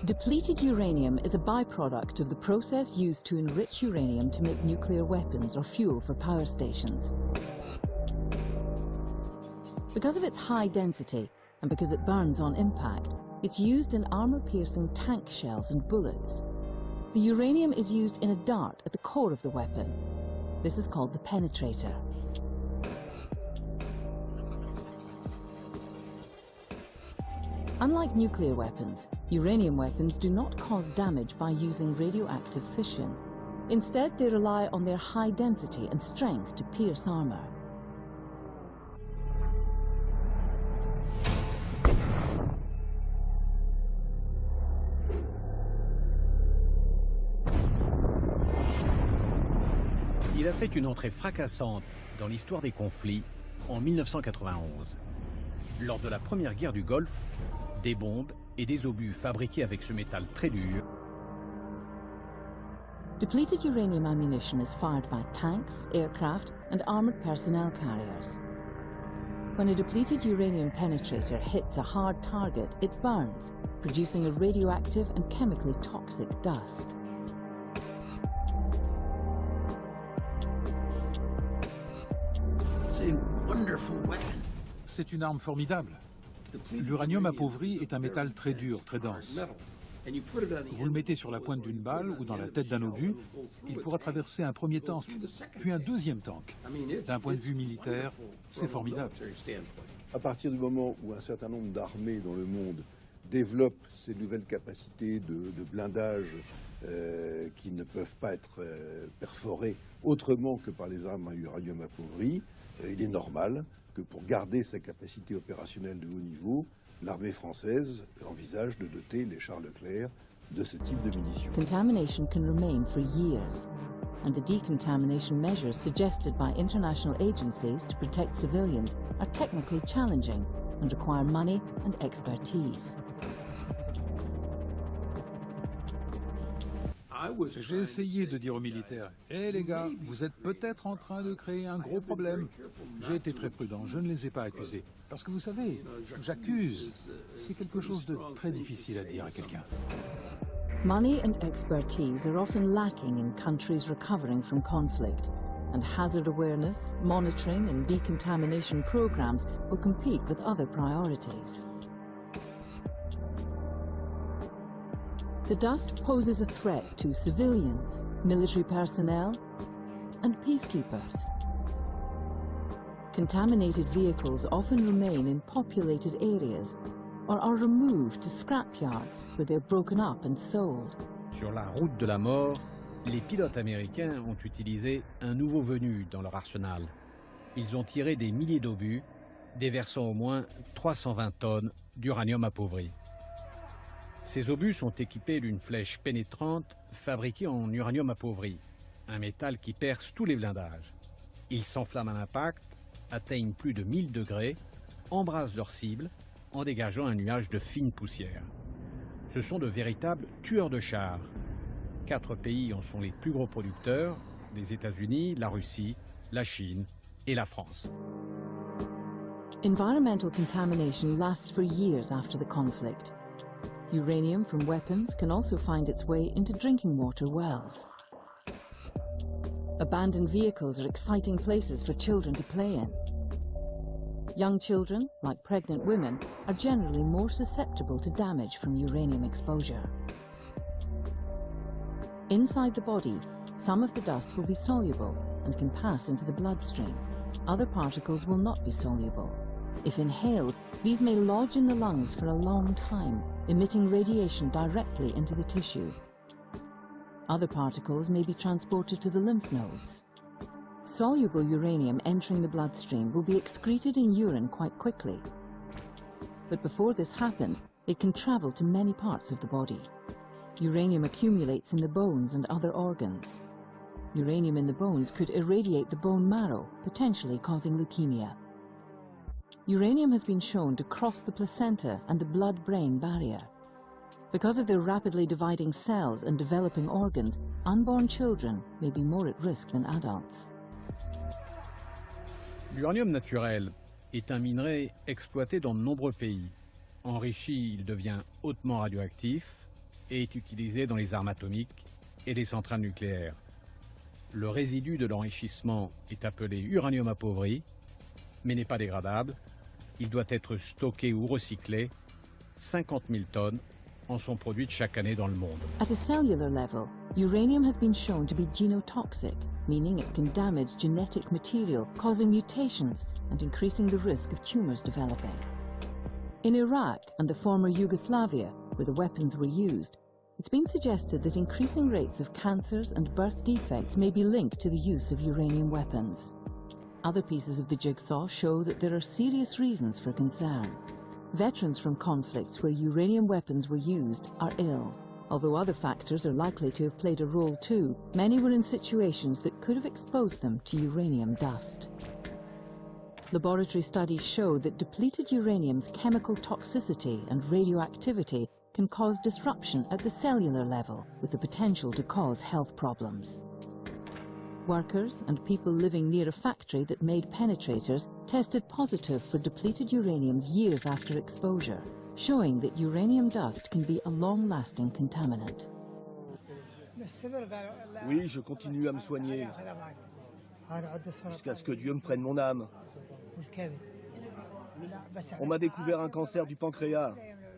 Depleted uranium is a byproduct of the process used to enrich uranium to make nuclear weapons or fuel for power stations. Because of its high density and because it burns on impact, it's used in armor-piercing tank shells and bullets. The uranium is used in a dart at the core of the weapon. This is called the penetrator. Unlike nuclear weapons, uranium weapons do not cause damage by using radioactive fission. Instead, they rely on their high density and strength to pierce armor. Il a fait une entrée fracassante dans l'histoire des conflits en 1991. Lors de la première guerre du Golfe, des bombes et des obus fabriqués avec ce métal très dur. Depleted uranium ammunition is fired by tanks, aircraft, and armored personnel carriers. When a depleted uranium penetrator hits a hard target, it burns, producing a radioactive and chemically toxic dust. C'est une arme formidable. L'uranium appauvri est un métal très dur, très dense. Vous le mettez sur la pointe d'une balle ou dans la tête d'un obus, il pourra traverser un premier tank, puis un deuxième tank. D'un point de vue militaire, c'est formidable. À partir du moment où un certain nombre d'armées dans le monde développent ces nouvelles capacités de blindage qui ne peuvent pas être perforées autrement que par les armes à uranium appauvri, il est normal que pour garder sa capacité opérationnelle de haut niveau, l'armée française envisage de doter les chars Leclerc de ce type de munitions. Contamination can remain for years, and the decontamination measures suggested by international agencies to protect civilians are technically challenging and require money and expertise. J'ai essayé de dire aux militaires, « Hé les gars, vous êtes peut-être en train de créer un gros problème. » J'ai été très prudent, je ne les ai pas accusés. Parce que vous savez, j'accuse. C'est quelque chose de très difficile à dire à quelqu'un. Money and expertise are often lacking in countries recovering from conflict, and hazard awareness, monitoring and decontamination programs will compete with other priorities. The dust poses a threat to civilians, military personnel, and peacekeepers. Contaminated vehicles often remain in populated areas or are removed to scrapyards where they're broken up and sold. Sur la route de la mort, les pilotes américains ont utilisé un nouveau venu dans leur arsenal. Ils ont tiré des milliers d'obus, déversant au moins 320 tonnes d'uranium appauvri. Ces obus sont équipés d'une flèche pénétrante fabriquée en uranium appauvri, un métal qui perce tous les blindages. Ils s'enflamment à l'impact, atteignent plus de 1000 degrés, embrasent leur cible en dégageant un nuage de fine poussière. Ce sont de véritables tueurs de chars. 4 pays en sont les plus gros producteurs, les États-Unis, la Russie, la Chine et la France. Environmental contamination lasts for years after the conflict. Uranium from weapons can also find its way into drinking water wells. Abandoned vehicles are exciting places for children to play in. Young children, like pregnant women, are generally more susceptible to damage from uranium exposure. Inside the body, some of the dust will be soluble and can pass into the bloodstream. Other particles will not be soluble. If inhaled, these may lodge in the lungs for a long time, emitting radiation directly into the tissue. Other particles may be transported to the lymph nodes. Soluble uranium entering the bloodstream will be excreted in urine quite quickly. But before this happens, it can travel to many parts of the body. Uranium accumulates in the bones and other organs. Uranium in the bones could irradiate the bone marrow, potentially causing leukemia. Uranium has been shown to cross the placenta and the blood-brain barrier. Because of their rapidly dividing cells and developing organs, unborn children may be more at risk than adults. L'uranium naturel est un minerai exploité dans de nombreux pays. Enrichi, il devient hautement radioactif et est utilisé dans les armes atomiques et les centrales nucléaires. Le résidu de l'enrichissement est appelé uranium appauvri, mais n'est pas dégradable. Il doit être stocké ou recyclé. 50 000 tonnes en sont produites chaque année dans le monde. At a cellular level, uranium has been shown to be genotoxic, meaning it can damage genetic material, causing mutations and increasing the risk of tumors developing. In Iraq and the former Yugoslavia, where the weapons were used, it's been suggested that increasing rates of cancers and birth defects may be linked to the use of uranium weapons. Other pieces of the jigsaw show that there are serious reasons for concern. Veterans from conflicts where uranium weapons were used are ill. Although other factors are likely to have played a role too, many were in situations that could have exposed them to uranium dust. Laboratory studies show that depleted uranium's chemical toxicity and radioactivity can cause disruption at the cellular level, with the potential to cause health problems. Workers and people living near a factory that made penetrators tested positive for depleted uraniums years after exposure, showing that uranium dust can be a long-lasting contaminant. Oui, je continue à me soigner, jusqu'à ce que Dieu me prenne mon âme. On m'a découvert un cancer du pancréas,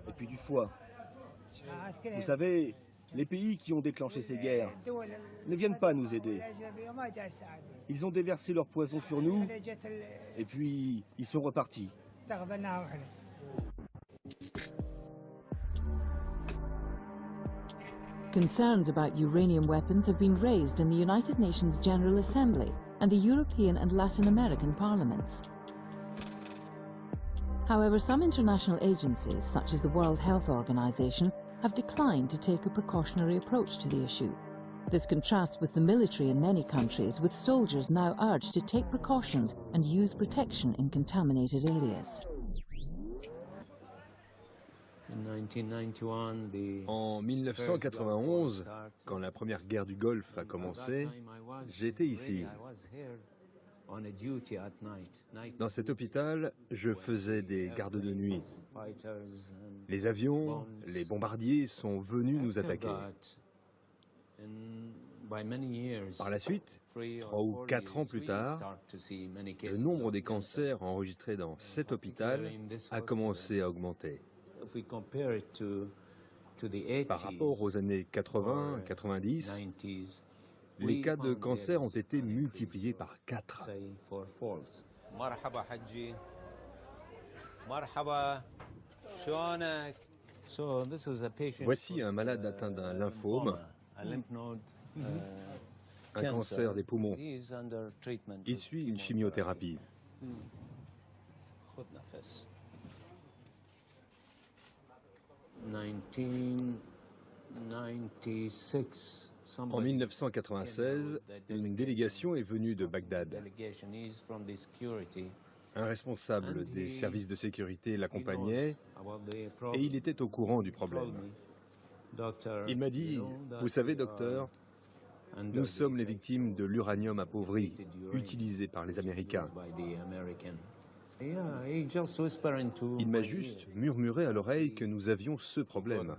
et puis du foie. Vous savez, les pays qui ont déclenché ces guerres ne viennent pas nous aider. Ils ont déversé leur poison sur nous, et puis ils sont repartis. Concerns about uranium weapons have been raised in the United Nations General Assembly and the European and Latin American parliaments. However, some international agencies, such as the World Health Organization, have declined to take a precautionary approach to the issue. This contrasts with the military in many countries, with soldiers now urged to take precautions and use protection in contaminated areas. En 1991, quand la première guerre du Golfe a commencé, j'étais ici. Dans cet hôpital, je faisais des gardes de nuit. Les avions, les bombardiers sont venus nous attaquer. Par la suite, 3 ou 4 ans plus tard, le nombre des cancers enregistrés dans cet hôpital a commencé à augmenter. Par rapport aux années 80-90, les cas de cancer ont été multipliés par 4. Voici un malade atteint d'un lymphome, un cancer des poumons. Il suit une chimiothérapie. En 1996, une délégation est venue de Bagdad. Un responsable des services de sécurité l'accompagnait et il était au courant du problème. Il m'a dit, « Vous savez, docteur, nous sommes les victimes de l'uranium appauvri utilisé par les Américains. » Il m'a juste murmuré à l'oreille que nous avions ce problème.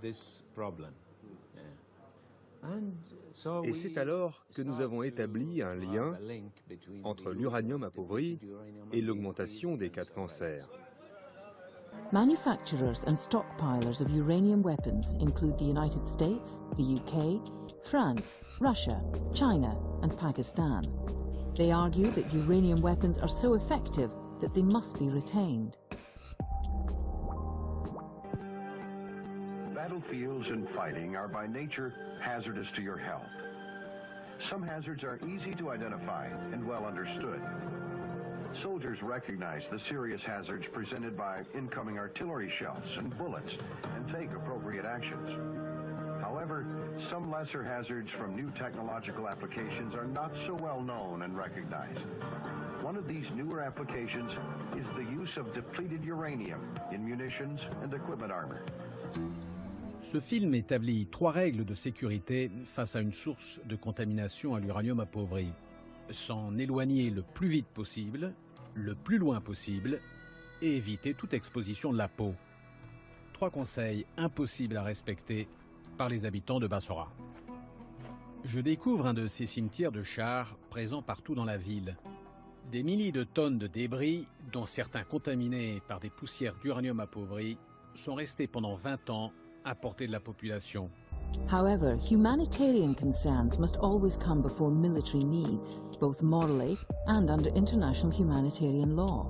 Et c'est alors que nous avons établi un lien entre l'uranium appauvri et l'augmentation des cas de cancer. Manufacturers and stockpilers of uranium weapons include the United States, the UK, France, Russia, China, and Pakistan. They argue that uranium weapons are so effective that they must be retained. Battlefields and fighting are by nature hazardous to your health. Some hazards are easy to identify and well understood. Soldiers recognize the serious hazards presented by incoming artillery shells and bullets and take appropriate actions. However, some lesser hazards from new technological applications are not so well known and recognized. One of these newer applications is the use of depleted uranium in munitions and equipment armor. Ce film établit 3 règles de sécurité face à une source de contamination à l'uranium appauvri. S'en éloigner le plus vite possible, le plus loin possible, et éviter toute exposition de la peau. 3 conseils impossibles à respecter par les habitants de Bassora. Je découvre un de ces cimetières de chars présents partout dans la ville. Des milliers de tonnes de débris, dont certains contaminés par des poussières d'uranium appauvri, sont restés pendant 20 ans à portée de la population. However, humanitarian concerns must always come before military needs, both morally and under international humanitarian law.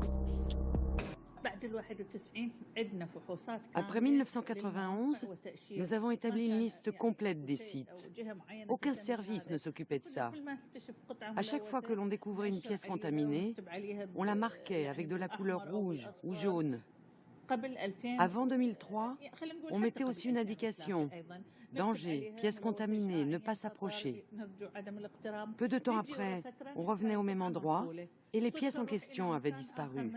Après 1991, nous avons établi une liste complète des sites. Aucun service ne s'occupait de ça. À chaque fois que l'on découvrait une pièce contaminée, on la marquait avec de la couleur rouge ou jaune. Avant 2003, on mettait aussi une indication. Danger, pièce contaminée, ne pas s'approcher. Peu de temps après, on revenait au même endroit et les pièces en question avaient disparu.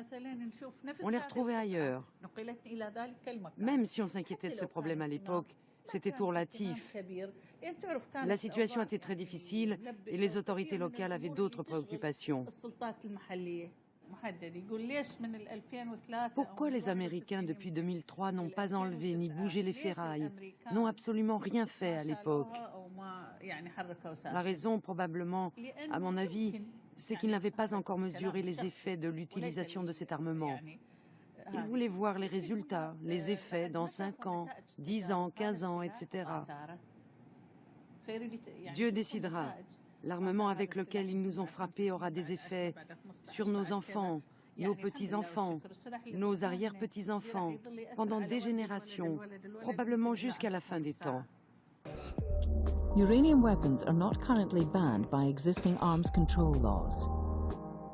On les retrouvait ailleurs. Même si on s'inquiétait de ce problème à l'époque, c'était tout relatif. La situation était très difficile et les autorités locales avaient d'autres préoccupations. Pourquoi les Américains, depuis 2003, n'ont pas enlevé ni bougé les ferrailles, n'ont absolument rien fait à l'époque? La raison, probablement, à mon avis, c'est qu'ils n'avaient pas encore mesuré les effets de l'utilisation de cet armement. Ils voulaient voir les résultats, les effets dans 5 ans, 10 ans, 15 ans, etc. Dieu décidera. L'armement avec lequel ils nous ont frappés aura des effets sur nos enfants, nos petits-enfants, nos arrière-petits-enfants, pendant des générations, probablement jusqu'à la fin des temps. Uranium weapons are not currently banned by existing arms control laws.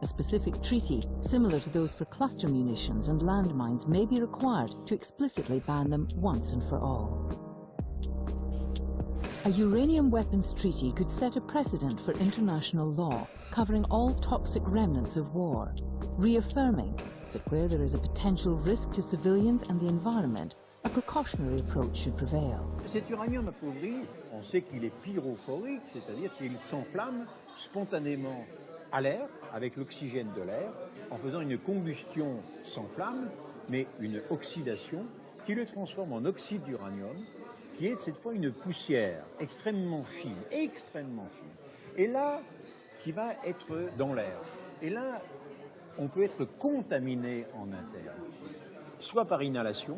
A specific treaty, similar to those for cluster munitions and landmines, may be required to explicitly ban them once and for all. A uranium weapons treaty could set a precedent for international law, covering all toxic remnants of war, reaffirming that where there is a potential risk to civilians and the environment, a precautionary approach should prevail. Cet uranium appauvri, on sait qu'il est pyrophorique, c'est-à-dire qu'il s'enflamme spontanément à l'air, avec l'oxygène de l'air, en faisant une combustion sans flamme, mais une oxydation qui le transforme en oxyde d'uranium, qui est cette fois une poussière extrêmement fine, et là, qui va être dans l'air. Et là, on peut être contaminé en interne, soit par inhalation,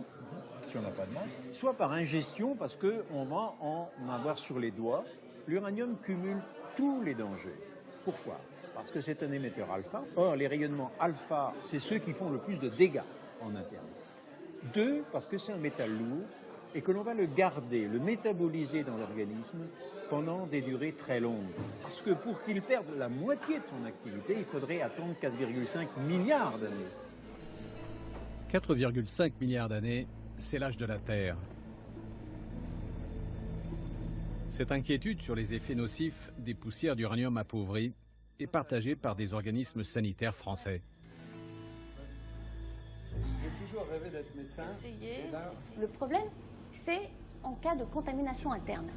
si on n'a pas de masque, soit par ingestion, parce qu'on va en avoir sur les doigts. L'uranium cumule tous les dangers. Pourquoi? Parce que c'est un émetteur alpha. Or, les rayonnements alpha, c'est ceux qui font le plus de dégâts en interne. 2, parce que c'est un métal lourd, et que l'on va le garder, le métaboliser dans l'organisme pendant des durées très longues. Parce que pour qu'il perde la moitié de son activité, il faudrait attendre 4,5 milliards d'années. 4,5 milliards d'années, c'est l'âge de la Terre. Cette inquiétude sur les effets nocifs des poussières d'uranium appauvri est partagée par des organismes sanitaires français. J'ai toujours rêvé d'être médecin. Le problème, c'est en cas de contamination interne.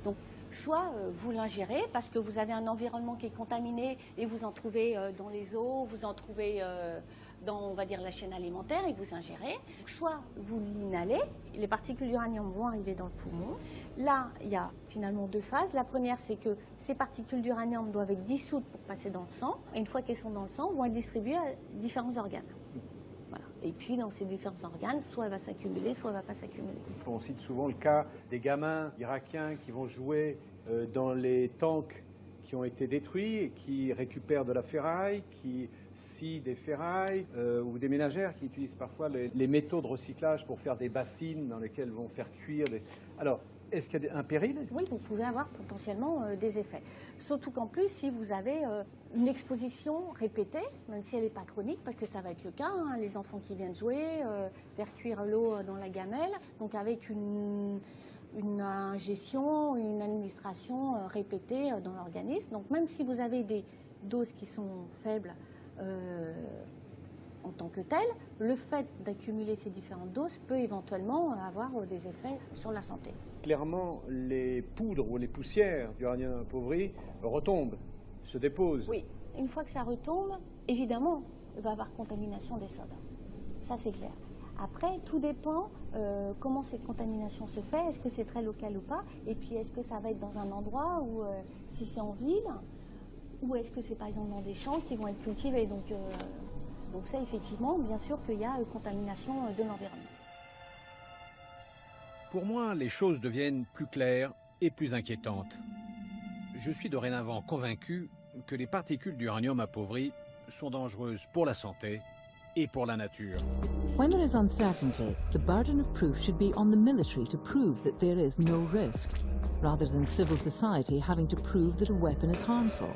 Donc, soit vous l'ingérez parce que vous avez un environnement qui est contaminé et vous en trouvez dans les eaux, vous en trouvez dans, on va dire, la chaîne alimentaire et vous ingérez. Soit vous l'inhalez, les particules d'uranium vont arriver dans le poumon. Là, il y a finalement 2 phases. La première, c'est que ces particules d'uranium doivent être dissoutes pour passer dans le sang. Et une fois qu'elles sont dans le sang, vont être distribuées à différents organes. Voilà. Et puis, dans ces différents organes, soit elle va s'accumuler, soit elle ne va pas s'accumuler. On cite souvent le cas des gamins irakiens qui vont jouer dans les tanks qui ont été détruits et qui récupèrent de la ferraille, qui scient des ferrailles, ou des ménagères qui utilisent parfois les métaux de recyclage pour faire des bassines dans lesquelles vont faire cuire des... Alors, est-ce qu'il y a un péril? Oui, vous pouvez avoir potentiellement des effets. Surtout qu'en plus, si vous avez une exposition répétée, même si elle n'est pas chronique, parce que ça va être le cas, hein, les enfants qui viennent jouer, faire cuire l'eau dans la gamelle, donc avec une ingestion, une administration répétée dans l'organisme. Donc même si vous avez des doses qui sont faibles en tant que telles, le fait d'accumuler ces différentes doses peut éventuellement avoir des effets sur la santé. Clairement, les poudres ou les poussières d'uranium appauvri retombent, se déposent. Oui, une fois que ça retombe, évidemment, il va y avoir contamination des sols. Ça, c'est clair. Après, tout dépend comment cette contamination se fait, est-ce que c'est très local ou pas, et puis est-ce que ça va être dans un endroit où, si c'est en ville, ou est-ce que c'est par exemple dans des champs qui vont être cultivés. Donc ça, effectivement, bien sûr qu'il y a contamination de l'environnement. Pour moi, les choses deviennent plus claires et plus inquiétantes. Je suis dorénavant convaincu que les particules d'uranium appauvri sont dangereuses pour la santé et pour la nature. When there is uncertainty, the burden of proof should be on the military to prove that there is no risk, rather than civil society having to prove that a weapon is harmful.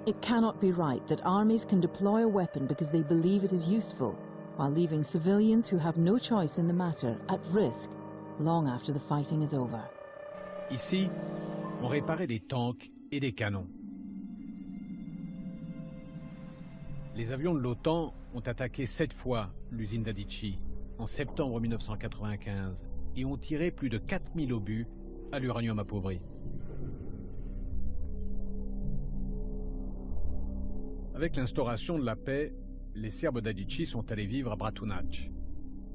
It cannot be right that armies can deploy a weapon because they believe it is useful, while leaving civilians who have no choice in the matter at risk long after the fighting is over. Ici, on réparait des tanks et des canons. Les avions de l'OTAN ont attaqué 7 fois l'usine d'Adichie en septembre 1995 et ont tiré plus de 4000 obus à l'uranium appauvri. Avec l'instauration de la paix, les Serbes d'Adichie sont allés vivre à Bratunac,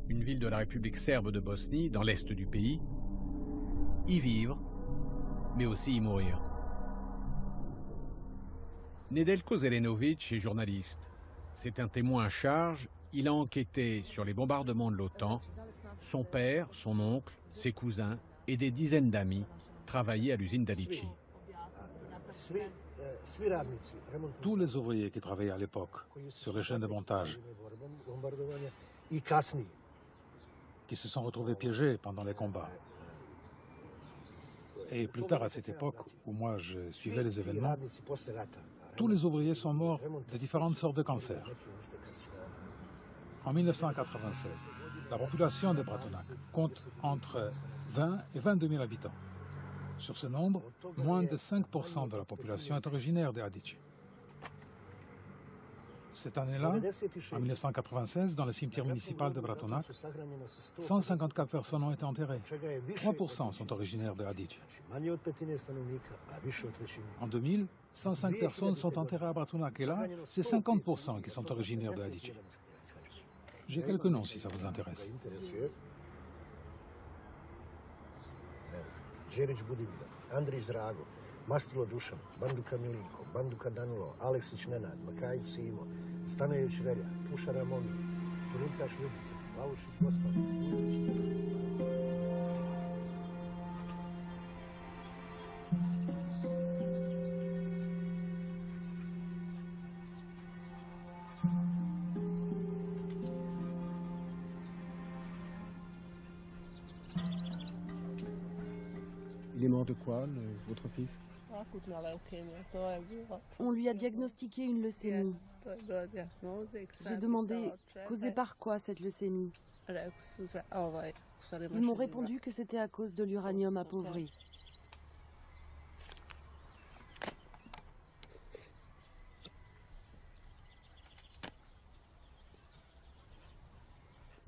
une ville de la République serbe de Bosnie, dans l'est du pays, y vivre, mais aussi y mourir. Nedeljko Zelenović est journaliste. C'est un témoin à charge. Il a enquêté sur les bombardements de l'OTAN. Son père, son oncle, ses cousins et des dizaines d'amis travaillaient à l'usine d'Adichie. Tous les ouvriers qui travaillaient à l'époque sur les chaînes de montage, qui se sont retrouvés piégés pendant les combats. Et plus tard, à cette époque où moi je suivais les événements, tous les ouvriers sont morts de différentes sortes de cancers. En 1996, la population de Bratunac compte entre 20 et 22 000 habitants. Sur ce nombre, moins de 5% de la population est originaire de Adichie. Cette année-là, en 1996, dans le cimetière municipal de Bratunac, 154 personnes ont été enterrées. 3% sont originaires de Adichie. En 2000, 105 personnes sont enterrées à Bratunac et là, c'est 50% qui sont originaires de Adichie. J'ai quelques noms si ça vous intéresse. Đerić Budimir, Andrić Drago, Mastilo Dušan, Banduka Milinko, Banduka Danilo, Aleksić Nenad, Makajić Simo, Stanojević Relja, Pušara Momir, Turintaš Ljubica, Lavušić Gospar, Il est mort de quoi, votre fils? On lui a diagnostiqué une leucémie. J'ai demandé, causée par quoi cette leucémie? Ils m'ont répondu que c'était à cause de l'uranium appauvri.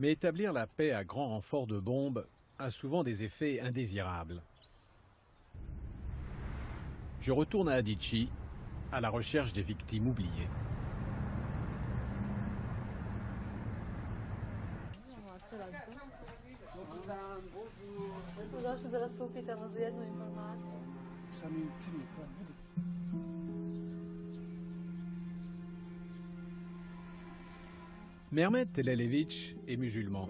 Mais établir la paix à grand renfort de bombes a souvent des effets indésirables. Je retourne à Adichie, à la recherche des victimes oubliées. Mehmet Telelević est musulman.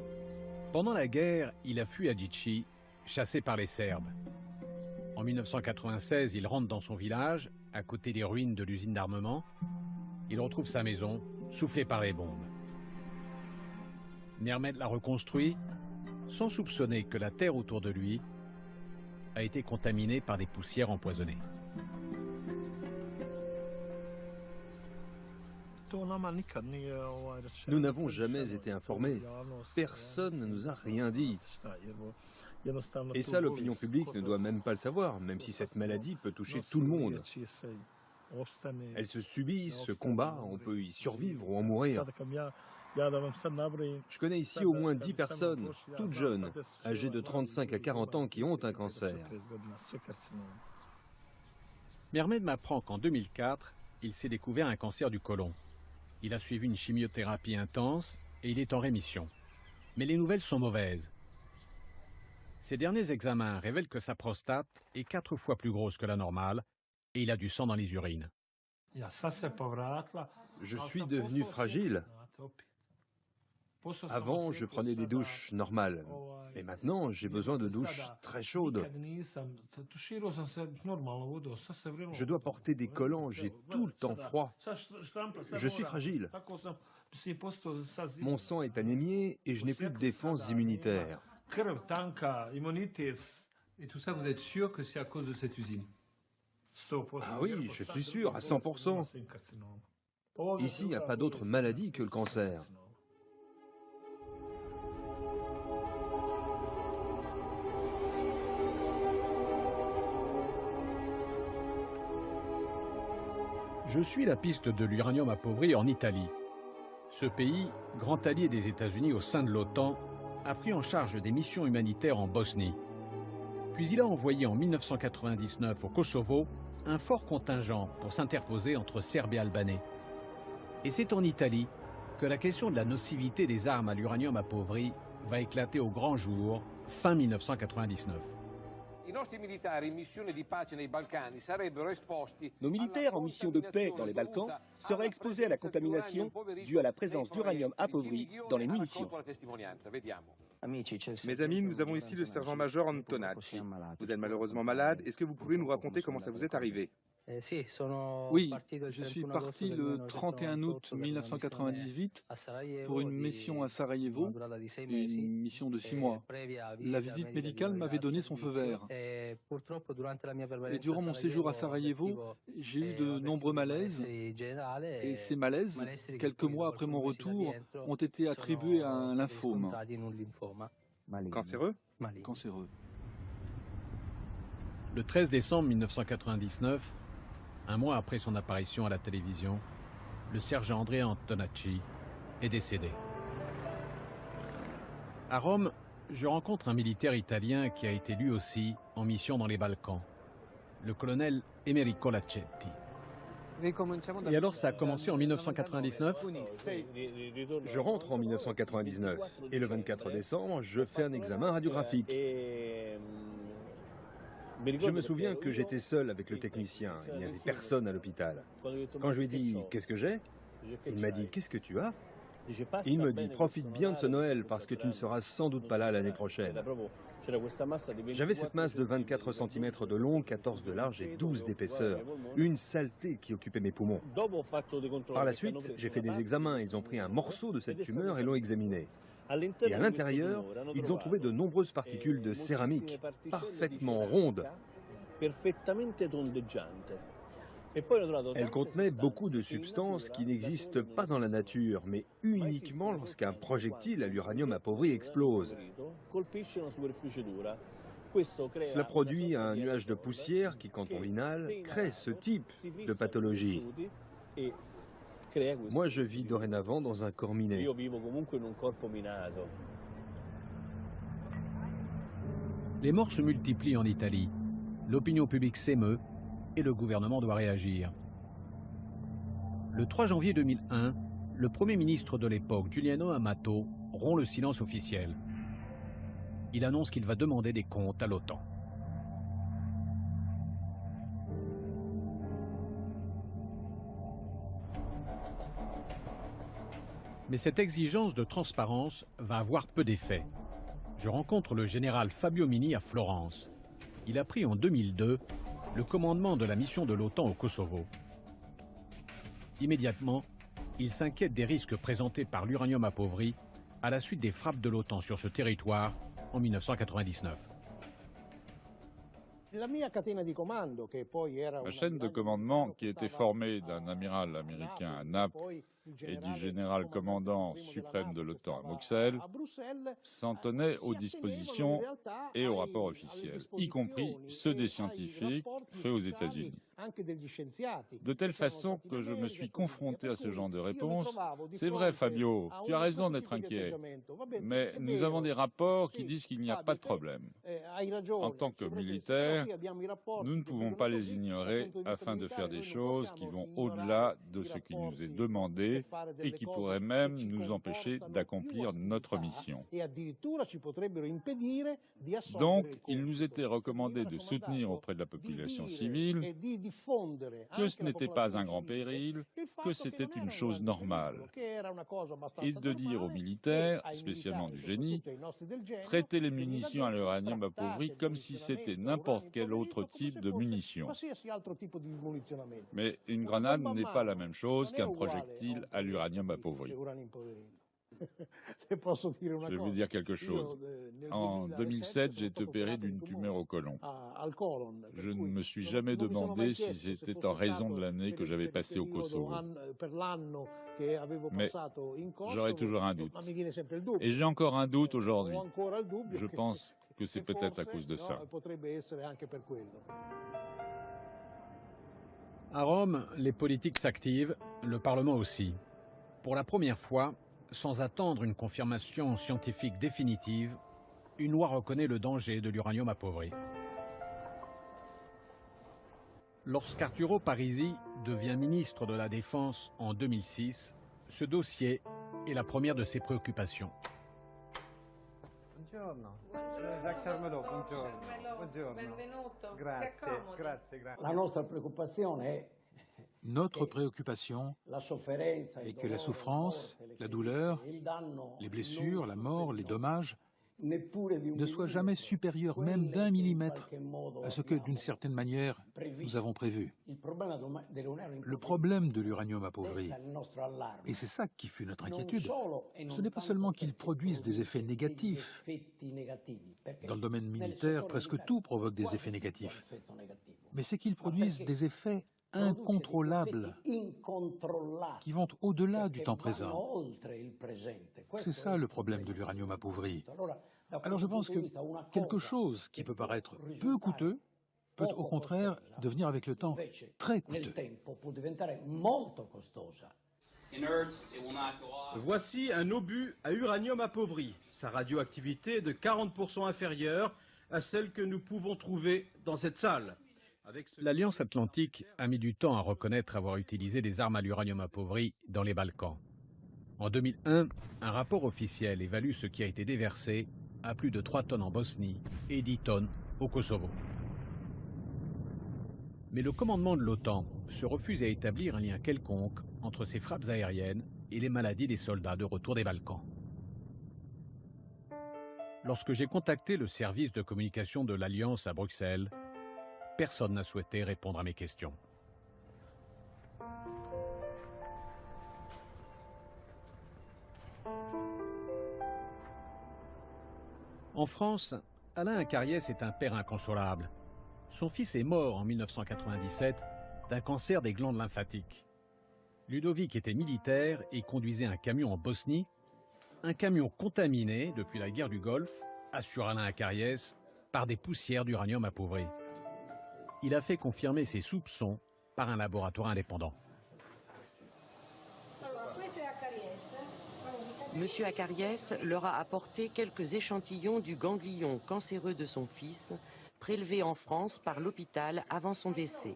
Pendant la guerre, il a fui Adichie, chassé par les Serbes. En 1996, il rentre dans son village, à côté des ruines de l'usine d'armement. Il retrouve sa maison, soufflée par les bombes. Mehmet la reconstruit, sans soupçonner que la terre autour de lui a été contaminée par des poussières empoisonnées. Nous n'avons jamais été informés. Personne ne nous a rien dit. Et ça, l'opinion publique ne doit même pas le savoir, même si cette maladie peut toucher tout le monde. Elle se subit, se combat, on peut y survivre ou en mourir. Je connais ici au moins 10 personnes, toutes jeunes, âgées de 35 à 40 ans, qui ont un cancer. Mehmet m'apprend qu'en 2004, il s'est découvert un cancer du côlon. Il a suivi une chimiothérapie intense et il est en rémission. Mais les nouvelles sont mauvaises. Ces derniers examens révèlent que sa prostate est 4 fois plus grosse que la normale et il a du sang dans les urines. Je suis devenu fragile. Avant, je prenais des douches normales, mais maintenant, j'ai besoin de douches très chaudes. Je dois porter des collants, j'ai tout le temps froid. Je suis fragile. Mon sang est anémié et je n'ai plus de défense immunitaire. Et tout ça, vous êtes sûr que c'est à cause de cette usine? Ah oui, je suis sûr, à 100%. Ici, il n'y a pas d'autre maladie que le cancer. Je suis la piste de l'uranium appauvri en Italie. Ce pays, grand allié des États-Unis au sein de l'OTAN, a pris en charge des missions humanitaires en Bosnie. Puis il a envoyé en 1999 au Kosovo un fort contingent pour s'interposer entre Serbes et Albanais. Et c'est en Italie que la question de la nocivité des armes à l'uranium appauvri va éclater au grand jour, fin 1999. Nos militaires en mission de paix dans les Balkans seraient exposés à la contamination due à la présence d'uranium appauvri dans les munitions. Mes amis, nous avons ici le sergent-major Antonacci. Vous êtes malheureusement malade. Est-ce que vous pouvez nous raconter comment ça vous est arrivé? Oui, je suis parti le 31 août 1998 pour une mission à Sarajevo, une mission de 6 mois. La visite médicale m'avait donné son feu vert. Et durant mon séjour à Sarajevo, j'ai eu de nombreux malaises. Et ces malaises, quelques mois après mon retour, ont été attribués à un lymphome. Cancéreux? Cancéreux. Le 13 décembre 1999, un mois après son apparition à la télévision, le sergent Andrea Antonacci est décédé. À Rome, je rencontre un militaire italien qui a été lui aussi en mission dans les Balkans, le colonel Emerico Lacetti. Et alors, ça a commencé en 1999 ? Je rentre en 1999 et le 24 décembre, je fais un examen radiographique. Je me souviens que j'étais seul avec le technicien, il n'y avait personne à l'hôpital. Quand je lui ai dit « Qu'est-ce que j'ai ?» il m'a dit « Qu'est-ce que tu as ?» Il me dit « Profite bien de ce Noël parce que tu ne seras sans doute pas là l'année prochaine. » J'avais cette masse de 24 cm de long, 14 de large et 12 d'épaisseur. Une saleté qui occupait mes poumons. Par la suite, j'ai fait des examens. Ils ont pris un morceau de cette tumeur et l'ont examiné. Et à l'intérieur, ils ont trouvé de nombreuses particules de céramique, parfaitement rondes. Elles contenaient beaucoup de substances qui n'existent pas dans la nature, mais uniquement lorsqu'un projectile à l'uranium appauvri explose. Cela produit un nuage de poussière qui, quand on l'inhale, crée ce type de pathologie. Moi, je vis dorénavant dans un corps miné. Les morts se multiplient en Italie. L'opinion publique s'émeut et le gouvernement doit réagir. Le 3 janvier 2001, le Premier ministre de l'époque, Giuliano Amato, rompt le silence officiel. Il annonce qu'il va demander des comptes à l'OTAN. Mais cette exigence de transparence va avoir peu d'effet. Je rencontre le général Fabio Mini à Florence. Il a pris en 2002 le commandement de la mission de l'OTAN au Kosovo. Immédiatement, il s'inquiète des risques présentés par l'uranium appauvri à la suite des frappes de l'OTAN sur ce territoire en 1999. Ma chaîne de commandement, qui était formée d'un amiral américain à Naples et du général commandant suprême de l'OTAN à Bruxelles, s'en tenait aux dispositions et aux rapports officiels, y compris ceux des scientifiques faits aux États-Unis. De telle façon que je me suis confronté à ce genre de réponse. C'est vrai, Fabio, tu as raison d'être inquiet. Mais nous avons des rapports qui disent qu'il n'y a pas de problème. En tant que militaires, nous ne pouvons pas les ignorer afin de faire des choses qui vont au-delà de ce qui nous est demandé et qui pourraient même nous empêcher d'accomplir notre mission. Donc, il nous était recommandé de soutenir auprès de la population civile que ce n'était pas un grand péril, que c'était une chose normale, et de dire aux militaires, spécialement du génie, traiter les munitions à l'uranium appauvri comme si c'était n'importe quel autre type de munition. Mais une grenade n'est pas la même chose qu'un projectile à l'uranium appauvri. Je vais vous dire quelque chose. En 2007, j'ai été opéré d'une tumeur au côlon. Je ne me suis jamais demandé si c'était en raison de l'année que j'avais passée au Kosovo. Mais j'aurais toujours un doute. Et j'ai encore un doute aujourd'hui. Je pense que c'est peut-être à cause de ça. À Rome, les politiques s'activent, le Parlement aussi. Pour la première fois, sans attendre une confirmation scientifique définitive, une loi reconnaît le danger de l'uranium appauvri. Lorsqu'Arturo Parisi devient ministre de la Défense en 2006, ce dossier est la première de ses préoccupations. Notre préoccupation est que la souffrance, la douleur, les blessures, la mort, les dommages ne soient jamais supérieurs même d'1 millimètre à ce que, d'une certaine manière, nous avons prévu. Le problème de l'uranium appauvri, et c'est ça qui fut notre inquiétude, ce n'est pas seulement qu'il produise des effets négatifs. Dans le domaine militaire, presque tout provoque des effets négatifs. Mais c'est qu'il produise des effets incontrôlables qui vont au-delà du temps présent. C'est ça le problème de l'uranium appauvri. Alors je pense que quelque chose qui peut paraître peu coûteux peut au contraire devenir avec le temps très coûteux. Voici un obus à uranium appauvri. Sa radioactivité est de 40% inférieure à celle que nous pouvons trouver dans cette salle. L'Alliance Atlantique a mis du temps à reconnaître avoir utilisé des armes à l'uranium appauvri dans les Balkans. En 2001, un rapport officiel évalue ce qui a été déversé à plus de 3 tonnes en Bosnie et 10 tonnes au Kosovo. Mais le commandement de l'OTAN se refuse à établir un lien quelconque entre ces frappes aériennes et les maladies des soldats de retour des Balkans. Lorsque j'ai contacté le service de communication de l'Alliance à Bruxelles, personne n'a souhaité répondre à mes questions. En France, Alain Acariès est un père inconsolable. Son fils est mort en 1997 d'un cancer des glandes lymphatiques. Ludovic était militaire et conduisait un camion en Bosnie, un camion contaminé depuis la guerre du Golfe, assure Alain Acariès, par des poussières d'uranium appauvri. Il a fait confirmer ses soupçons par un laboratoire indépendant. Monsieur Acariès leur a apporté quelques échantillons du ganglion cancéreux de son fils, prélevé en France par l'hôpital avant son décès.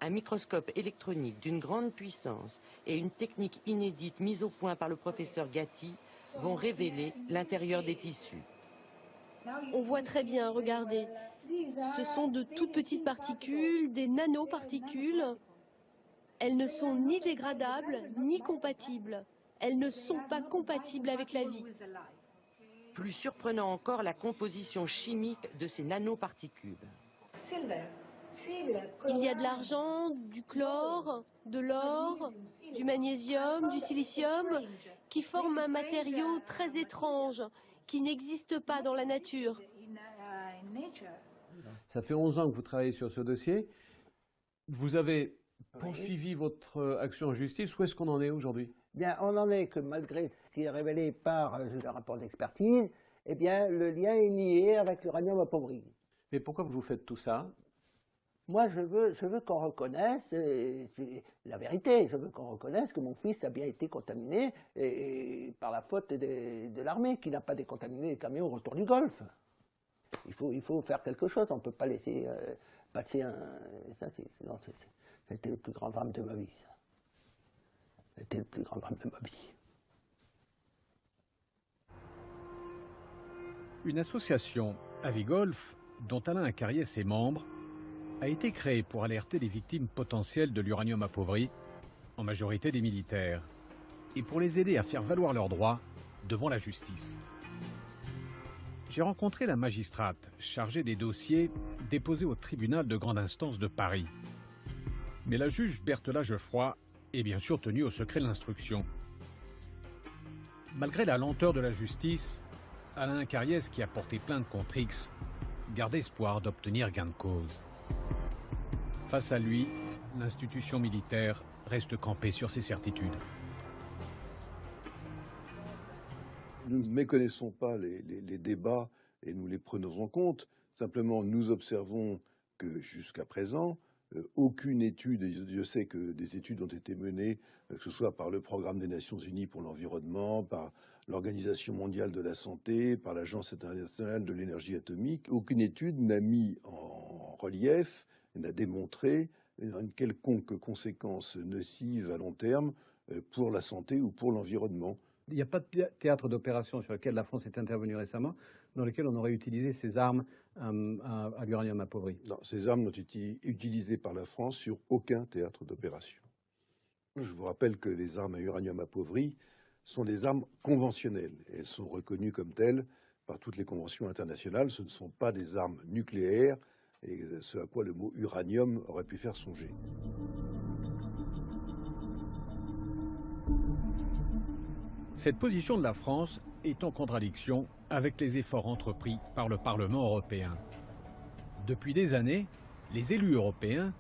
Un microscope électronique d'une grande puissance et une technique inédite mise au point par le professeur Gatti vont révéler l'intérieur des tissus. On voit très bien, regardez. Ce sont de toutes petites particules, des nanoparticules. Elles ne sont ni dégradables, ni compatibles. Elles ne sont pas compatibles avec la vie. Plus surprenant encore, la composition chimique de ces nanoparticules. Il y a de l'argent, du chlore, de l'or, du magnésium, du silicium, qui forment un matériau très étrange, qui n'existe pas dans la nature. Ça fait 11 ans que vous travaillez sur ce dossier. Vous avez poursuivi votre action en justice. Où est-ce qu'on en est aujourd'hui? Bien, on en est que malgré ce qui est révélé par le rapport d'expertise, eh bien, le lien est nié avec l'uranium appauvri. Mais pourquoi vous faites tout ça? Moi, je veux qu'on reconnaisse c'est la vérité. Je veux qu'on reconnaisse que mon fils a bien été contaminé et par la faute de l'armée qui n'a pas décontaminé les camions au retour du Golfe. Il faut faire quelque chose. On ne peut pas laisser passer un... C'était le plus grand drame de ma vie. Ça. C'était le plus grand drame de ma vie. Une association, Avigolf, dont Alain Acariès est membre, a été créée pour alerter les victimes potentielles de l'uranium appauvri, en majorité des militaires, et pour les aider à faire valoir leurs droits devant la justice. J'ai rencontré la magistrate chargée des dossiers déposés au tribunal de grande instance de Paris. Mais la juge Bertela Geoffroy est bien sûr tenue au secret de l'instruction. Malgré la lenteur de la justice, Alain Acariès, qui a porté plainte contre X, garde espoir d'obtenir gain de cause. Face à lui, l'institution militaire reste campée sur ses certitudes. Nous ne méconnaissons pas les débats et nous les prenons en compte. Simplement, nous observons que jusqu'à présent, aucune étude, et je sais que des études ont été menées, que ce soit par le Programme des Nations Unies pour l'environnement, par l'Organisation mondiale de la santé, par l'Agence internationale de l'énergie atomique, aucune étude n'a mis en relief, n'a démontré une quelconque conséquence nocive à long terme pour la santé ou pour l'environnement. Il n'y a pas de théâtre d'opération sur lequel la France est intervenue récemment, dans lequel on aurait utilisé ces armes à l'uranium appauvri. Non, ces armes n'ont été utilisées par la France sur aucun théâtre d'opération. Je vous rappelle que les armes à uranium appauvri sont des armes conventionnelles. Elles sont reconnues comme telles par toutes les conventions internationales. Ce ne sont pas des armes nucléaires, et ce à quoi le mot uranium aurait pu faire songer. Cette position de la France est en contradiction avec les efforts entrepris par le Parlement européen. Depuis des années, les élus européens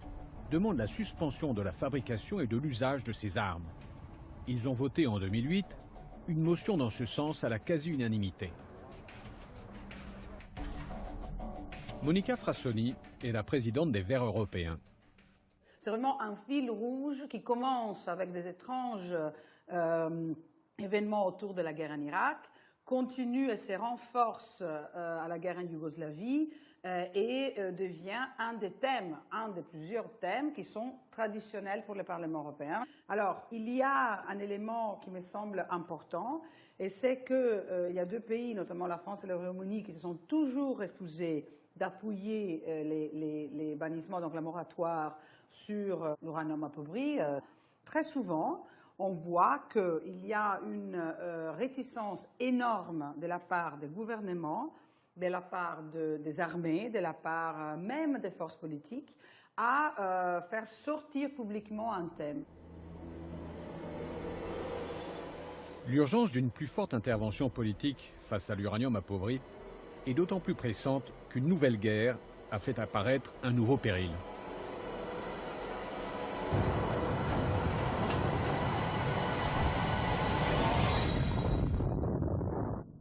demandent la suspension de la fabrication et de l'usage de ces armes. Ils ont voté en 2008 une motion dans ce sens à la quasi-unanimité. Monica Frassoni est la présidente des Verts européens. C'est vraiment un fil rouge qui commence avec des étranges événements autour de la guerre en Irak, continue et se renforce à la guerre en Yougoslavie et devient un des thèmes, un des plusieurs thèmes qui sont traditionnels pour le Parlement européen. Alors, il y a un élément qui me semble important, et c'est qu'il y a deux pays, notamment la France et le Royaume-Uni, qui se sont toujours refusés d'appuyer les bannissements, donc la moratoire sur l'uranium appauvri. Très souvent, on voit qu'il y a une réticence énorme de la part des gouvernements, de la part des armées, de la part même des forces politiques, à faire sortir publiquement un thème. L'urgence d'une plus forte intervention politique face à l'uranium appauvri est d'autant plus pressante qu'une nouvelle guerre a fait apparaître un nouveau péril.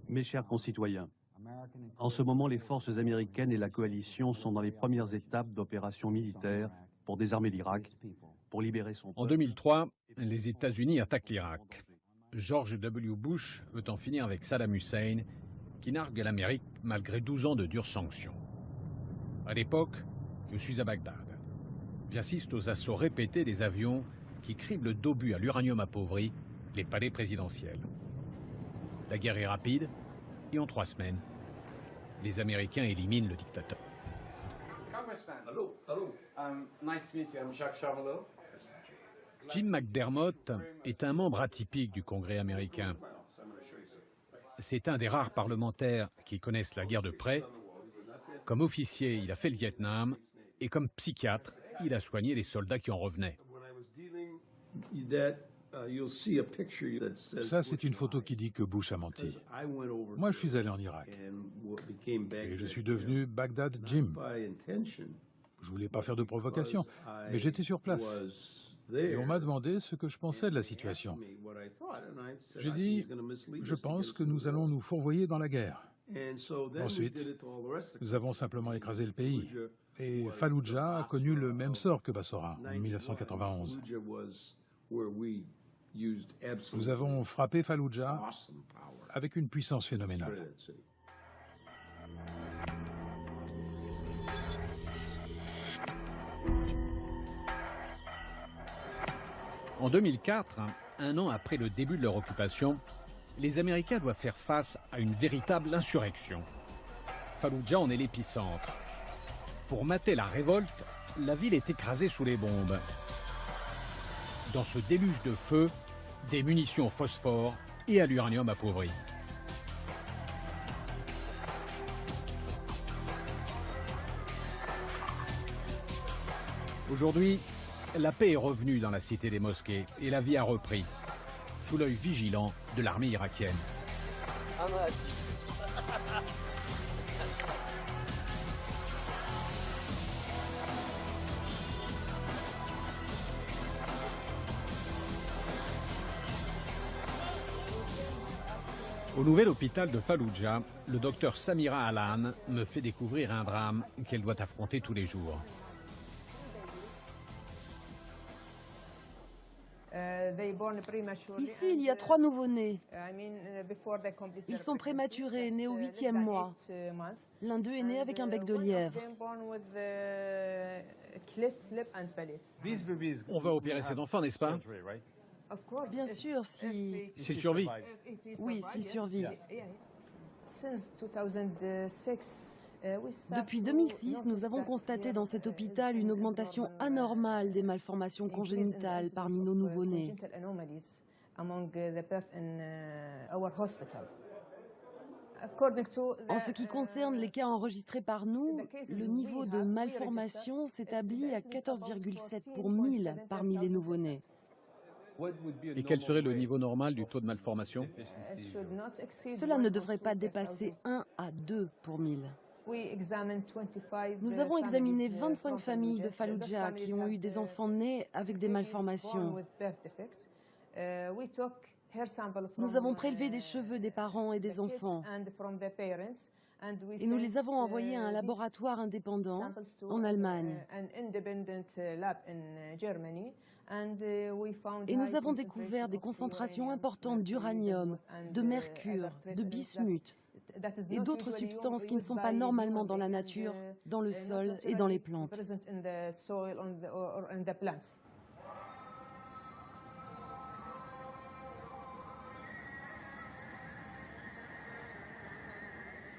Mes chers concitoyens, en ce moment, les forces américaines et la coalition sont dans les premières étapes d'opérations militaires pour désarmer l'Irak, pour libérer son peuple. En 2003, les États-Unis attaquent l'Irak. George W. Bush veut en finir avec Saddam Hussein, qui nargue l'Amérique malgré 12 ans de dures sanctions. À l'époque, je suis à Bagdad. J'assiste aux assauts répétés des avions qui criblent d'obus à l'uranium appauvri les palais présidentiels. La guerre est rapide et en 3 semaines, les Américains éliminent le dictateur. Jim McDermott est un membre atypique du Congrès américain. C'est un des rares parlementaires qui connaissent la guerre de près. Comme officier, il a fait le Vietnam et comme psychiatre, il a soigné les soldats qui en revenaient. Ça, c'est une photo qui dit que Bush a menti. Moi, je suis allé en Irak et je suis devenu Baghdad Jim. Je voulais pas faire de provocation, mais j'étais sur place. Et on m'a demandé ce que je pensais de la situation. J'ai dit, je pense que nous allons nous fourvoyer dans la guerre. Ensuite, nous avons simplement écrasé le pays. Et Falloujah a connu le même sort que Bassora en 1991. Nous avons frappé Falloujah avec une puissance phénoménale. En 2004, un an après le début de leur occupation, les Américains doivent faire face à une véritable insurrection. Falloujah en est l'épicentre. Pour mater la révolte, la ville est écrasée sous les bombes. Dans ce déluge de feu, des munitions au phosphore et à l'uranium appauvri. Aujourd'hui, la paix est revenue dans la cité des mosquées et la vie a repris, sous l'œil vigilant de l'armée irakienne. Au nouvel hôpital de Falloujah, le docteur Samira Alan me fait découvrir un drame qu'elle doit affronter tous les jours. Ici, il y a 3 nouveau-nés. Ils sont prématurés, nés au 8e mois. L'un d'eux est né avec un bec de lièvre. On va opérer cet enfant, n'est-ce pas? Bien sûr, si... S'il survit. Oui, s'il survit. Depuis 2006, nous avons constaté dans cet hôpital une augmentation anormale des malformations congénitales parmi nos nouveau-nés. En ce qui concerne les cas enregistrés par nous, le niveau de malformation s'établit à 14,7 pour 1000 parmi les nouveau-nés. Et quel serait le niveau normal du taux de malformation? Cela ne devrait pas dépasser 1 à 2 pour 1000. Nous avons examiné 25 familles de Falloujah qui ont eu des enfants nés avec des malformations. Nous avons prélevé des cheveux des parents et des enfants et nous les avons envoyés à un laboratoire indépendant en Allemagne. Et nous avons découvert des concentrations importantes d'uranium, de mercure, de bismuth et d'autres substances qui ne sont pas normalement dans la nature, dans le sol et dans les plantes.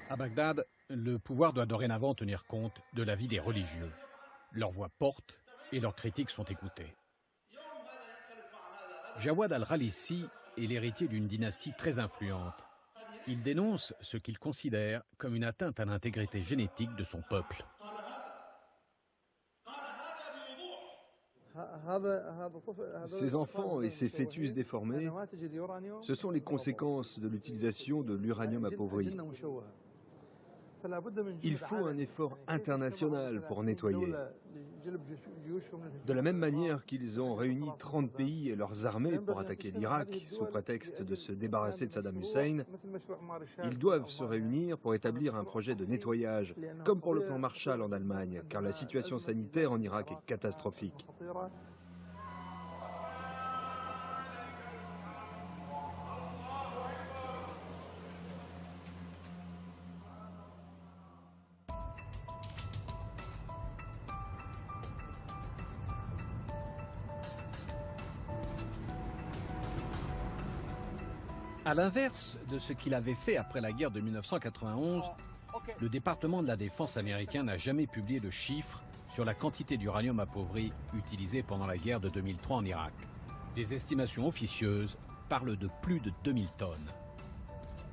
À Bagdad, le pouvoir doit dorénavant tenir compte de la vie des religieux. Leurs voix portent et leurs critiques sont écoutées. Jawad al-Ralissi est l'héritier d'une dynastie très influente. Il dénonce ce qu'il considère comme une atteinte à l'intégrité génétique de son peuple. Ces enfants et ces fœtus déformés, ce sont les conséquences de l'utilisation de l'uranium appauvri. Il faut un effort international pour nettoyer. De la même manière qu'ils ont réuni 30 pays et leurs armées pour attaquer l'Irak sous prétexte de se débarrasser de Saddam Hussein, ils doivent se réunir pour établir un projet de nettoyage, comme pour le plan Marshall en Allemagne, car la situation sanitaire en Irak est catastrophique. À l'inverse de ce qu'il avait fait après la guerre de 1991, le département de la Défense américain n'a jamais publié de chiffres sur la quantité d'uranium appauvri utilisé pendant la guerre de 2003 en Irak. Des estimations officieuses parlent de plus de 2000 tonnes.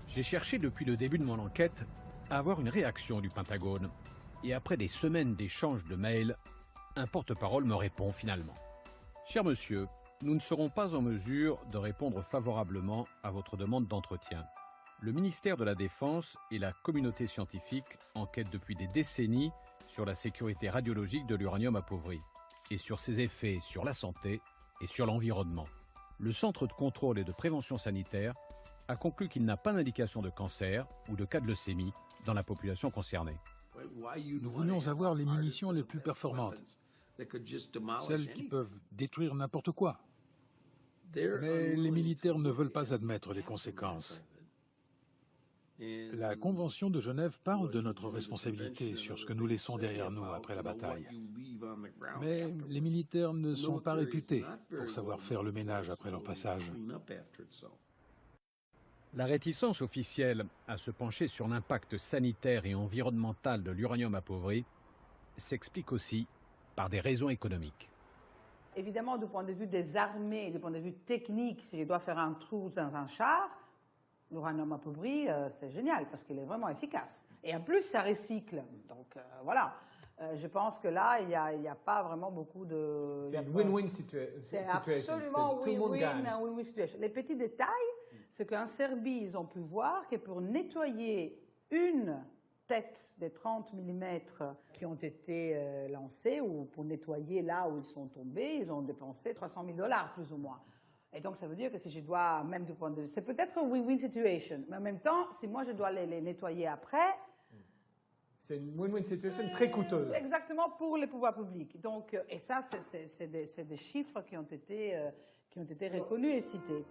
J'ai cherché depuis le début de mon enquête à avoir une réaction du Pentagone. Et après des semaines d'échanges de mails, un porte-parole me répond finalement. Cher monsieur, nous ne serons pas en mesure de répondre favorablement à votre demande d'entretien. Le ministère de la Défense et la communauté scientifique enquêtent depuis des décennies sur la sécurité radiologique de l'uranium appauvri et sur ses effets sur la santé et sur l'environnement. Le Centre de contrôle et de prévention sanitaire a conclu qu'il n'a pas d'indication de cancer ou de cas de leucémie dans la population concernée. Nous voulions avoir les munitions les plus performantes, celles qui peuvent détruire n'importe quoi. Mais les militaires ne veulent pas admettre les conséquences. La Convention de Genève parle de notre responsabilité sur ce que nous laissons derrière nous après la bataille. Mais les militaires ne sont pas réputés pour savoir faire le ménage après leur passage. La réticence officielle à se pencher sur l'impact sanitaire et environnemental de l'uranium appauvri s'explique aussi par des raisons économiques. Évidemment, du point de vue des armées, du point de vue technique, si je dois faire un trou dans un char, l'uranium appauvri, c'est génial parce qu'il est vraiment efficace. Et en plus, ça recycle. Donc voilà, je pense que là, il n'y a pas vraiment beaucoup de... C'est une win-win situation. C'est absolument win-win situation. Les petits détails, c'est qu'en Serbie, ils ont pu voir que pour nettoyer une tête des 30 mm qui ont été lancés, ou pour nettoyer là où ils sont tombés, ils ont dépensé $300 000 plus ou moins. Et donc, ça veut dire que si je dois, même du point de vue... C'est peut-être une win-win situation, mais en même temps, si moi je dois les nettoyer après... C'est une win-win situation très coûteuse. Exactement, pour les pouvoirs publics. Donc, et ça, c'est des chiffres qui ont été reconnus et cités.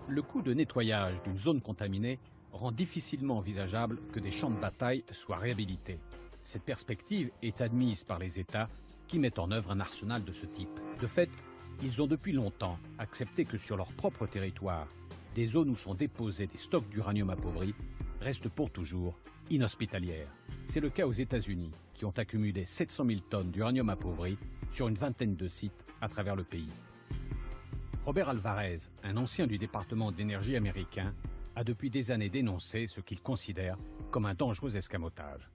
Le coût de nettoyage d'une zone contaminée rend difficilement envisageable que des champs de bataille soient réhabilités. Cette perspective est admise par les États qui mettent en œuvre un arsenal de ce type. De fait, ils ont depuis longtemps accepté que sur leur propre territoire, des zones où sont déposés des stocks d'uranium appauvri restent pour toujours inhospitalières. C'est le cas aux États-Unis, qui ont accumulé 700 000 tonnes d'uranium appauvri sur une vingtaine de sites à travers le pays. Robert Alvarez, un ancien du département d'énergie américain, a depuis des années dénoncé ce qu'il considère comme un dangereux escamotage.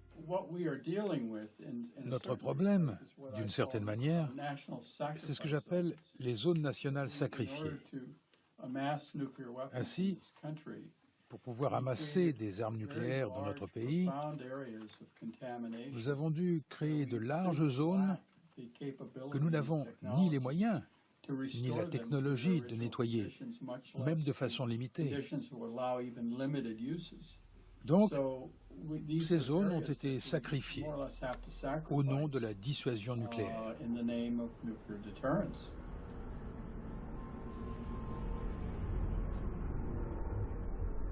Notre problème, d'une certaine manière, c'est ce que j'appelle les zones nationales sacrifiées. Ainsi, pour pouvoir amasser des armes nucléaires dans notre pays, nous avons dû créer de larges zones que nous n'avons ni les moyens, ni la technologie de nettoyer, même de façon limitée. Donc, ces zones ont été sacrifiées au nom de la dissuasion nucléaire.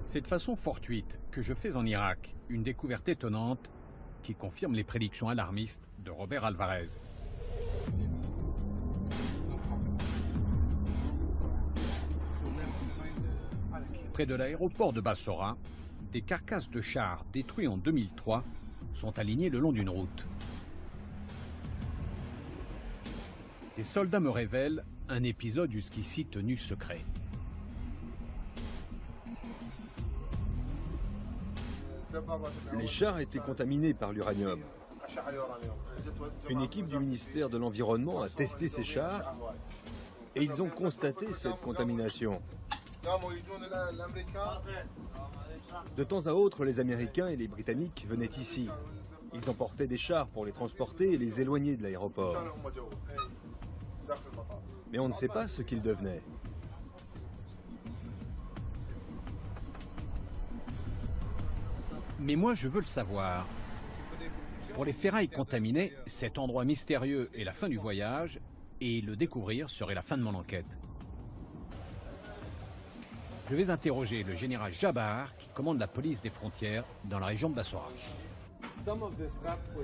C'est de façon fortuite que je fais en Irak une découverte étonnante qui confirme les prédictions alarmistes de Robert Alvarez. Près de l'aéroport de Bassora, des carcasses de chars détruits en 2003 sont alignées le long d'une route. Les soldats me révèlent un épisode jusqu'ici tenu secret. Les chars étaient contaminés par l'uranium. Une équipe du ministère de l'Environnement a testé ces chars et ils ont constaté cette contamination. De temps à autre, les Américains et les Britanniques venaient ici. Ils emportaient des chars pour les transporter et les éloigner de l'aéroport. Mais on ne sait pas ce qu'ils devenaient. Mais moi, je veux le savoir. Pour les ferrailles contaminées, cet endroit mystérieux est la fin du voyage, et le découvrir serait la fin de mon enquête. Je vais interroger le général Jabbar, qui commande la police des frontières dans la région de Bassora.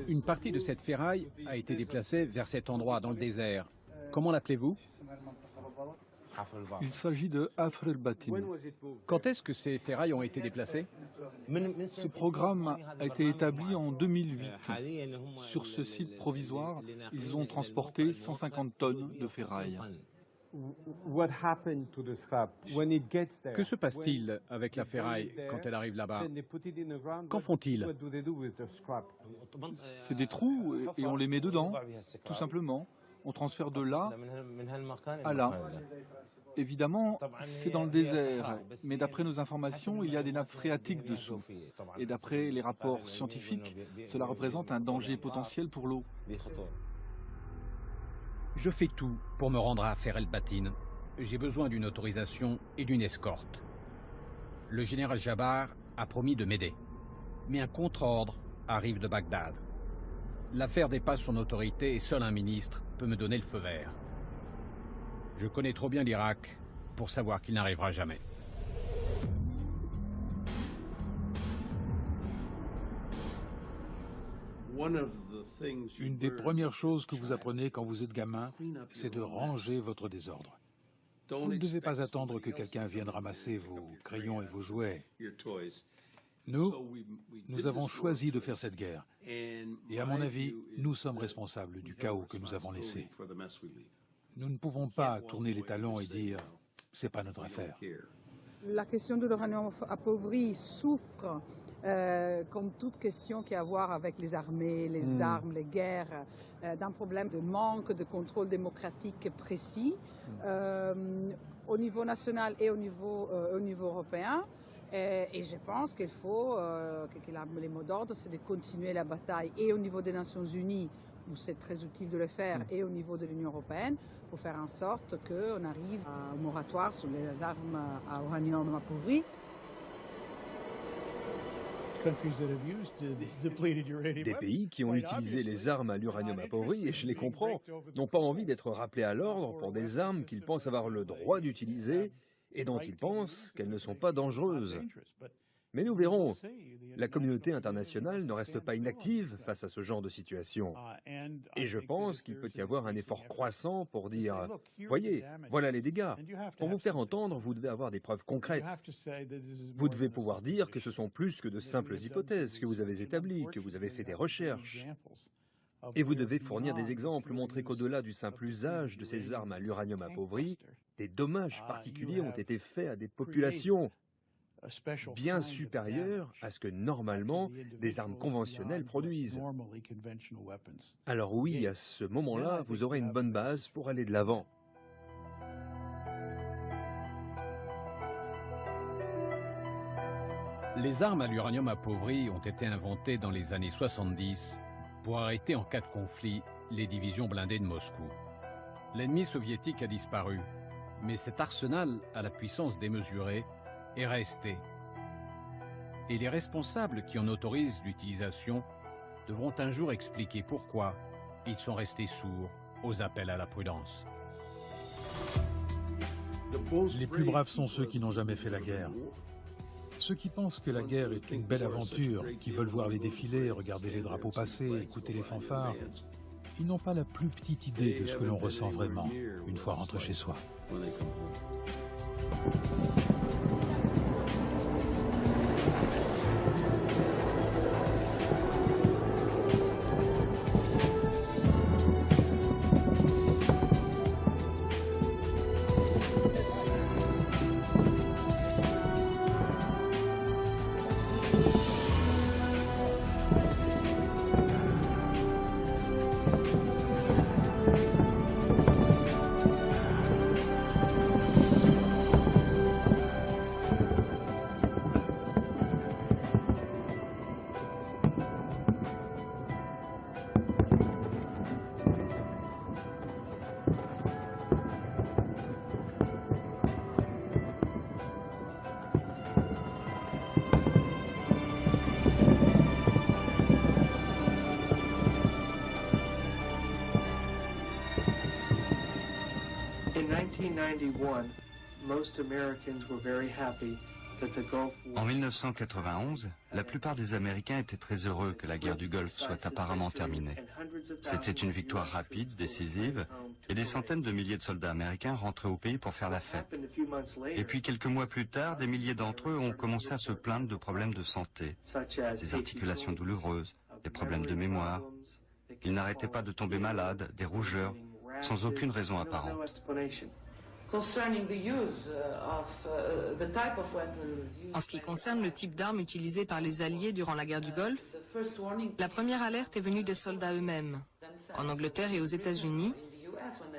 Une partie de cette ferraille a été déplacée vers cet endroit dans le désert. Comment l'appelez-vous? Il s'agit de Hafr el-Batin. Quand est-ce que ces ferrailles ont été déplacées? Ce programme a été établi en 2008. Sur ce site provisoire, ils ont transporté 150 tonnes de ferraille. Que se passe-t-il avec la ferraille quand elle arrive là-bas? Qu'en font-ils? C'est des trous et on les met dedans, tout simplement. On transfère de là à là. Évidemment, c'est dans le désert, mais d'après nos informations, il y a des nappes phréatiques dessous. Et d'après les rapports scientifiques, cela représente un danger potentiel pour l'eau. Je fais tout pour me rendre à Hafr el-Batin. J'ai besoin d'une autorisation et d'une escorte. Le général Jabbar a promis de m'aider. Mais un contre-ordre arrive de Bagdad. L'affaire dépasse son autorité et seul un ministre peut me donner le feu vert. Je connais trop bien l'Irak pour savoir qu'il n'arrivera jamais. Une des premières choses que vous apprenez quand vous êtes gamin, c'est de ranger votre désordre. Vous ne devez pas attendre que quelqu'un vienne ramasser vos crayons et vos jouets. Nous avons choisi de faire cette guerre. Et à mon avis, nous sommes responsables du chaos que nous avons laissé. Nous ne pouvons pas tourner les talons et dire « c'est pas notre affaire ». La question de l'uranium appauvri souffre, comme toute question qui a à voir avec les armées, les armes, les guerres, d'un problème de manque de contrôle démocratique précis au niveau national et au niveau européen. Et je pense qu'il faut que les mots d'ordre, c'est de continuer la bataille et au niveau des Nations Unies, où c'est très utile de le faire, et au niveau de l'Union européenne, pour faire en sorte qu'on arrive au moratoire sur les armes à uranium appauvri. Des pays qui ont utilisé les armes à l'uranium appauvri, et je les comprends, n'ont pas envie d'être rappelés à l'ordre pour des armes qu'ils pensent avoir le droit d'utiliser et dont ils pensent qu'elles ne sont pas dangereuses. Mais nous verrons, la communauté internationale ne reste pas inactive face à ce genre de situation. Et je pense qu'il peut y avoir un effort croissant pour dire « Voyez, voilà les dégâts. Pour vous faire entendre, vous devez avoir des preuves concrètes. Vous devez pouvoir dire que ce sont plus que de simples hypothèses que vous avez établies, que vous avez fait des recherches. Et vous devez fournir des exemples, montrer qu'au-delà du simple usage de ces armes à l'uranium appauvri, des dommages particuliers ont été faits à des populations bien supérieurs à ce que normalement des armes conventionnelles produisent. Alors oui, à ce moment-là, vous aurez une bonne base pour aller de l'avant. Les armes à l'uranium appauvri ont été inventées dans les années 70 pour arrêter en cas de conflit les divisions blindées de Moscou. L'ennemi soviétique a disparu, mais cet arsenal à la puissance démesurée est resté. Et les responsables qui en autorisent l'utilisation devront un jour expliquer pourquoi ils sont restés sourds aux appels à la prudence. Les plus braves sont ceux qui n'ont jamais fait la guerre. Ceux qui pensent que la guerre est une belle aventure, qui veulent voir les défilés, regarder les drapeaux passer, écouter les fanfares, ils n'ont pas la plus petite idée de ce que l'on ressent vraiment une fois rentré chez soi. En 1991, la plupart des Américains étaient très heureux que la guerre du Golfe soit apparemment terminée. C'était une victoire rapide, décisive, et des centaines de milliers de soldats américains rentraient au pays pour faire la fête. Et puis quelques mois plus tard, des milliers d'entre eux ont commencé à se plaindre de problèmes de santé, des articulations douloureuses, des problèmes de mémoire. Ils n'arrêtaient pas de tomber malades, des rougeurs, sans aucune raison apparente. En ce qui concerne le type d'armes utilisées par les Alliés durant la guerre du Golfe, la première alerte est venue des soldats eux-mêmes, en Angleterre et aux États-Unis,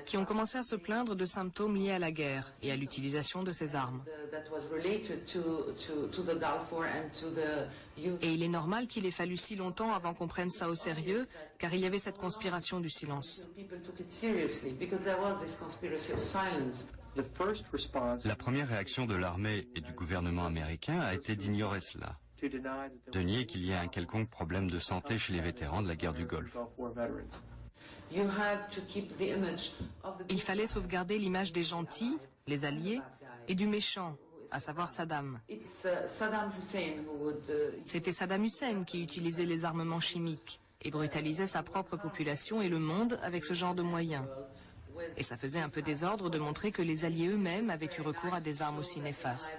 qui ont commencé à se plaindre de symptômes liés à la guerre et à l'utilisation de ces armes. Et il est normal qu'il ait fallu si longtemps avant qu'on prenne ça au sérieux, car il y avait cette conspiration du silence. La première réaction de l'armée et du gouvernement américain a été d'ignorer cela. de nier qu'il y ait un quelconque problème de santé chez les vétérans de la guerre du Golfe. Il fallait sauvegarder l'image des gentils, les alliés, et du méchant, à savoir Saddam. C'était Saddam Hussein qui utilisait les armements chimiques et brutalisait sa propre population et le monde avec ce genre de moyens. Et ça faisait un peu désordre de montrer que les alliés eux-mêmes avaient eu recours à des armes aussi néfastes.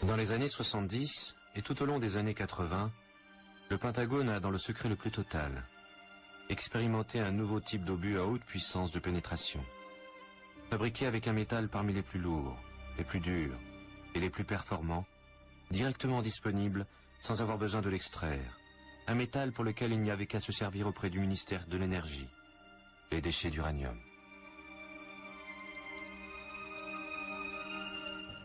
Dans les années 70 et tout au long des années 80, le Pentagone a, dans le secret le plus total, expérimenté un nouveau type d'obus à haute puissance de pénétration. Fabriqué avec un métal parmi les plus lourds, les plus durs et les plus performants, directement disponible sans avoir besoin de l'extraire. Un métal pour lequel il n'y avait qu'à se servir auprès du ministère de l'Énergie, les déchets d'uranium.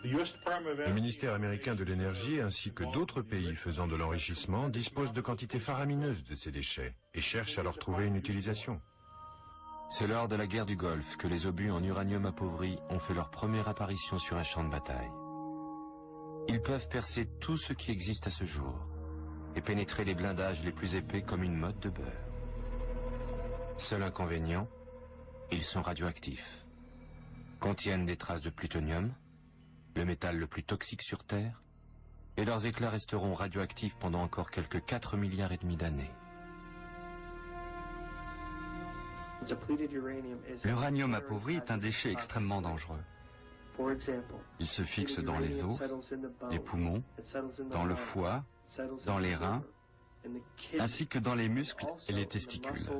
Le ministère américain de l'énergie ainsi que d'autres pays faisant de l'enrichissement disposent de quantités faramineuses de ces déchets et cherchent à leur trouver une utilisation. C'est lors de la guerre du Golfe que les obus en uranium appauvri ont fait leur première apparition sur un champ de bataille. Ils peuvent percer tout ce qui existe à ce jour et pénétrer les blindages les plus épais comme une motte de beurre. Seul inconvénient, ils sont radioactifs. Contiennent des traces de plutonium, le métal le plus toxique sur Terre, et leurs éclats resteront radioactifs pendant encore quelques 4 milliards et demi d'années. L'uranium appauvri est un déchet extrêmement dangereux. Il se fixe dans les os, les poumons, dans le foie, dans les reins, ainsi que dans les muscles et les testicules.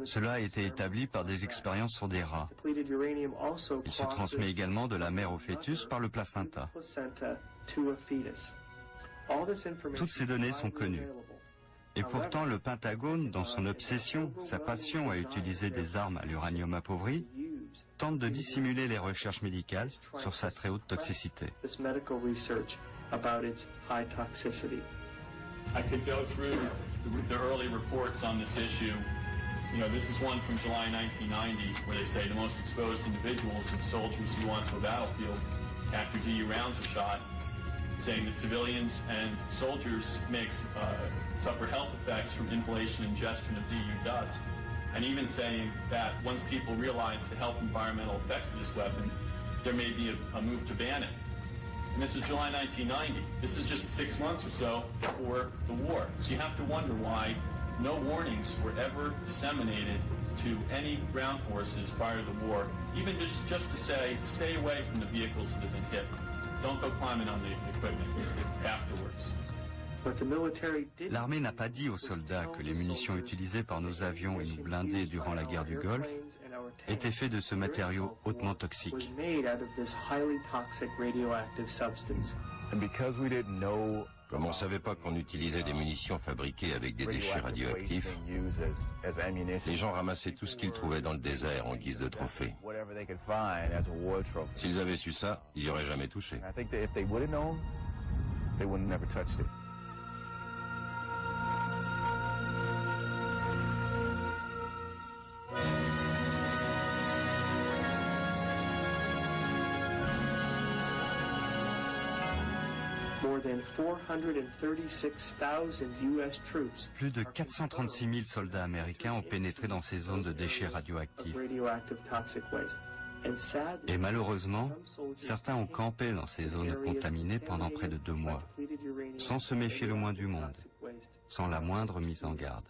Cela a été établi par des expériences sur des rats. Il se transmet également de la mère au fœtus par le placenta. Toutes ces données sont connues. Et pourtant, le Pentagone, dans son obsession, sa passion à utiliser des armes à l'uranium appauvri, tente de dissimuler les recherches médicales sur sa très haute toxicité. You know, this is one from July 1990, where they say the most exposed individuals are soldiers who go onto a battlefield after DU rounds are shot, saying that civilians and soldiers suffer health effects from inhalation and ingestion of DU dust, and even saying that once people realize the health environmental effects of this weapon, there may be a move to ban it. And this was July 1990. This is just 6 months or so before the war. So you have to wonder why no warnings were ever disseminated to any ground forces prior to the war, even just to say, stay away from the vehicles that have been hit. Don't go climbing on the equipment afterwards. L'armée n'a pas dit aux soldats que les munitions utilisées par nos avions et nos blindés durant la guerre du Golfe étaient faites de ce matériau hautement toxique. Comme on ne savait pas qu'on utilisait des munitions fabriquées avec des déchets radioactifs, les gens ramassaient tout ce qu'ils trouvaient dans le désert en guise de trophée. S'ils avaient su ça, ils n'y auraient jamais touché. Plus de 436 000 soldats américains ont pénétré dans ces zones de déchets radioactifs. Et malheureusement, certains ont campé dans ces zones contaminées pendant près de 2 mois, sans se méfier le moins du monde, sans la moindre mise en garde.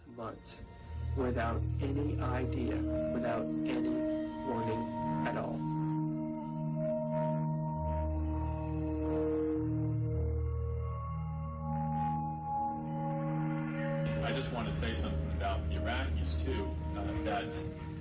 I just want to say something about the Iraqis too, that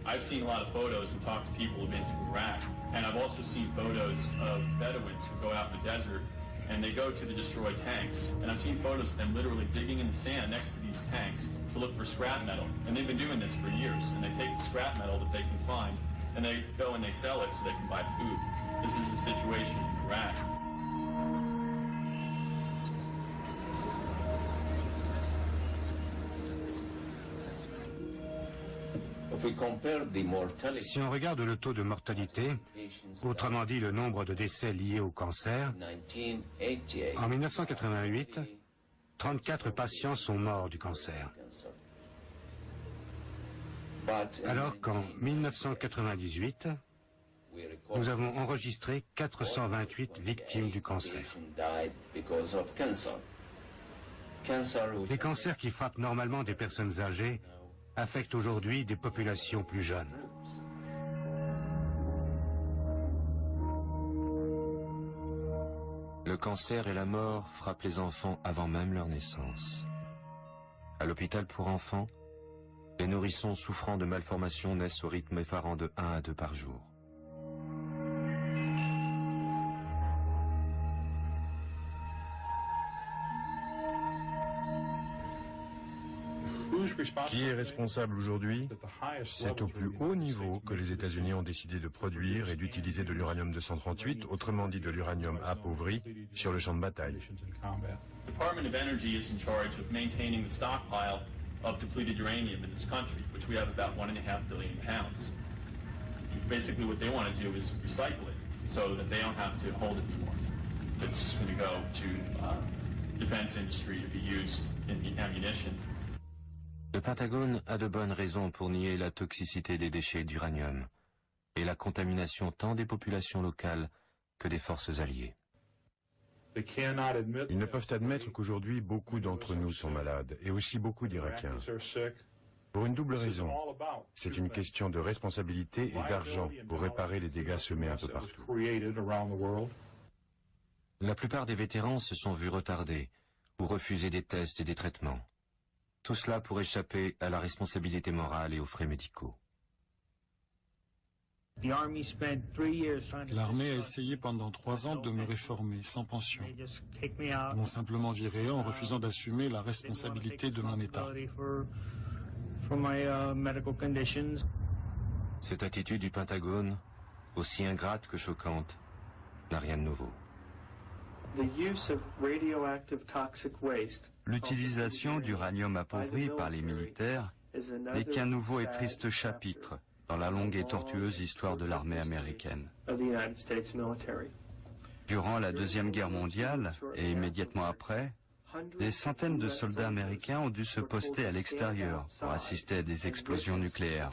I've seen a lot of photos and talked to people who've been to Iraq, and I've also seen photos of Bedouins who go out in the desert and they go to the destroyed tanks. And I've seen photos of them literally digging in the sand next to these tanks to look for scrap metal. And they've been doing this for years. And they take the scrap metal that they can find, and they go and they sell it so they can buy food. This is the situation in Iraq. Si on regarde le taux de mortalité, autrement dit le nombre de décès liés au cancer, en 1988, 34 patients sont morts du cancer. Alors qu'en 1998, nous avons enregistré 428 victimes du cancer. Les cancers qui frappent normalement des personnes âgées affectent aujourd'hui des populations plus jeunes. Le cancer et la mort frappent les enfants avant même leur naissance. À l'hôpital pour enfants, les nourrissons souffrant de malformations naissent au rythme effarant de 1 à 2 par jour. Qui est responsable aujourd'hui? C'est au plus haut niveau que les États-Unis ont décidé de produire et d'utiliser de l'uranium-238, autrement dit de l'uranium appauvri, sur le champ de bataille. The Department of Energy is in charge of maintaining the stockpile of depleted uranium in this country, which we have about 1.5 billion pounds. Basically what they want to do is recycle it so that they don't have to hold it anymore. It's just going to go to defense industry to be used in the ammunition. Le Pentagone a de bonnes raisons pour nier la toxicité des déchets d'uranium et la contamination tant des populations locales que des forces alliées. Ils ne peuvent admettre qu'aujourd'hui beaucoup d'entre nous sont malades et aussi beaucoup d'Irakiens. Pour une double raison. C'est une question de responsabilité et d'argent pour réparer les dégâts semés un peu partout. La plupart des vétérans se sont vus retardés ou refuser des tests et des traitements. Tout cela pour échapper à la responsabilité morale et aux frais médicaux. L'armée a essayé pendant 3 ans de me réformer, sans pension. Ils m'ont simplement viré en refusant d'assumer la responsabilité de mon état. Cette attitude du Pentagone, aussi ingrate que choquante, n'a rien de nouveau. L'utilisation d'uranium appauvri par les militaires n'est qu'un nouveau et triste chapitre dans la longue et tortueuse histoire de l'armée américaine. Durant la Deuxième Guerre mondiale et immédiatement après, des centaines de soldats américains ont dû se poster à l'extérieur pour assister à des explosions nucléaires.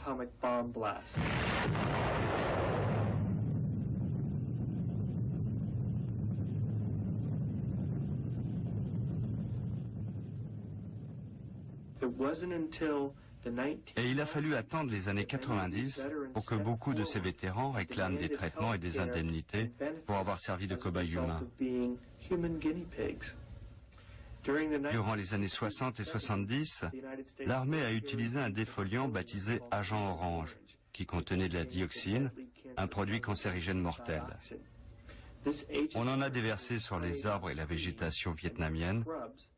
Et il a fallu attendre les années 90 pour que beaucoup de ces vétérans réclament des traitements et des indemnités pour avoir servi de cobayes humains. Durant les années 60 et 70, l'armée a utilisé un défoliant baptisé agent orange, qui contenait de la dioxine, un produit cancérigène mortel. On en a déversé sur les arbres et la végétation vietnamienne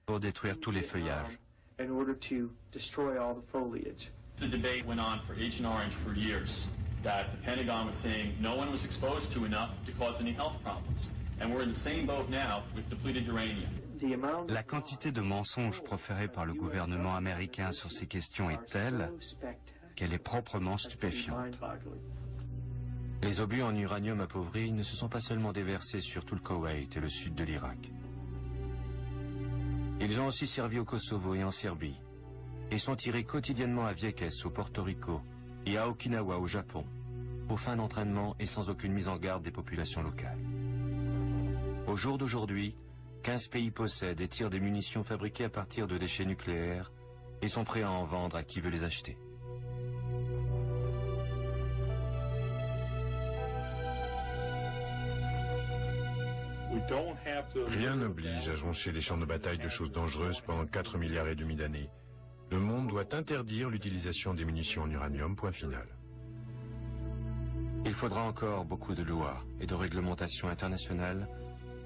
pour détruire tous les feuillages. In order to destroy all the foliage. The debate went on for Agent Orange for years, that the Pentagon was saying no one was exposed to enough to cause any health problems. And we're in the same boat now with depleted uranium. La quantité de mensonges proférés par le gouvernement américain sur ces questions est telle qu'elle est proprement stupéfiante. Les obus en uranium appauvri ne se sont pas seulement déversés sur tout le Koweït et le sud de l'Irak. Ils ont aussi servi au Kosovo et en Serbie, et sont tirés quotidiennement à Vieques au Porto Rico et à Okinawa au Japon, aux fins d'entraînement et sans aucune mise en garde des populations locales. Au jour d'aujourd'hui, 15 pays possèdent et tirent des munitions fabriquées à partir de déchets nucléaires et sont prêts à en vendre à qui veut les acheter. Rien n'oblige à joncher les champs de bataille de choses dangereuses pendant 4,5 milliards d'années. Le monde doit interdire l'utilisation des munitions en uranium, point final. Il faudra encore beaucoup de lois et de réglementations internationales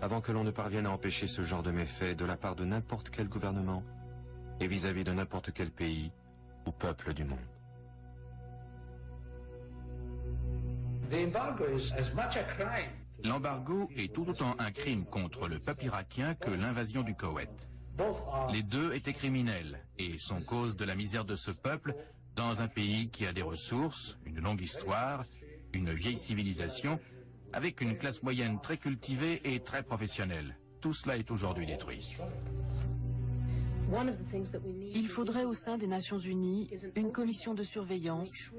avant que l'on ne parvienne à empêcher ce genre de méfaits de la part de n'importe quel gouvernement et vis-à-vis de n'importe quel pays ou peuple du monde. L'embargo est tout autant un crime contre le peuple irakien que l'invasion du Koweït. Les deux étaient criminels et sont cause de la misère de ce peuple dans un pays qui a des ressources, une longue histoire, une vieille civilisation, avec une classe moyenne très cultivée et très professionnelle. Tout cela est aujourd'hui détruit. Il faudrait au sein des Nations Unies une commission de surveillance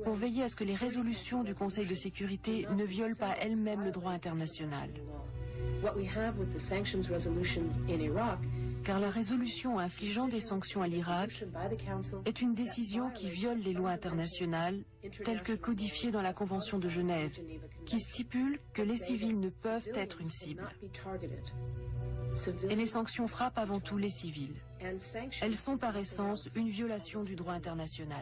pour veiller à ce que les résolutions du Conseil de sécurité ne violent pas elles-mêmes le droit international. Car la résolution infligeant des sanctions à l'Irak est une décision qui viole les lois internationales telles que codifiées dans la Convention de Genève, qui stipule que les civils ne peuvent être une cible. Et les sanctions frappent avant tout les civils. Elles sont par essence une violation du droit international.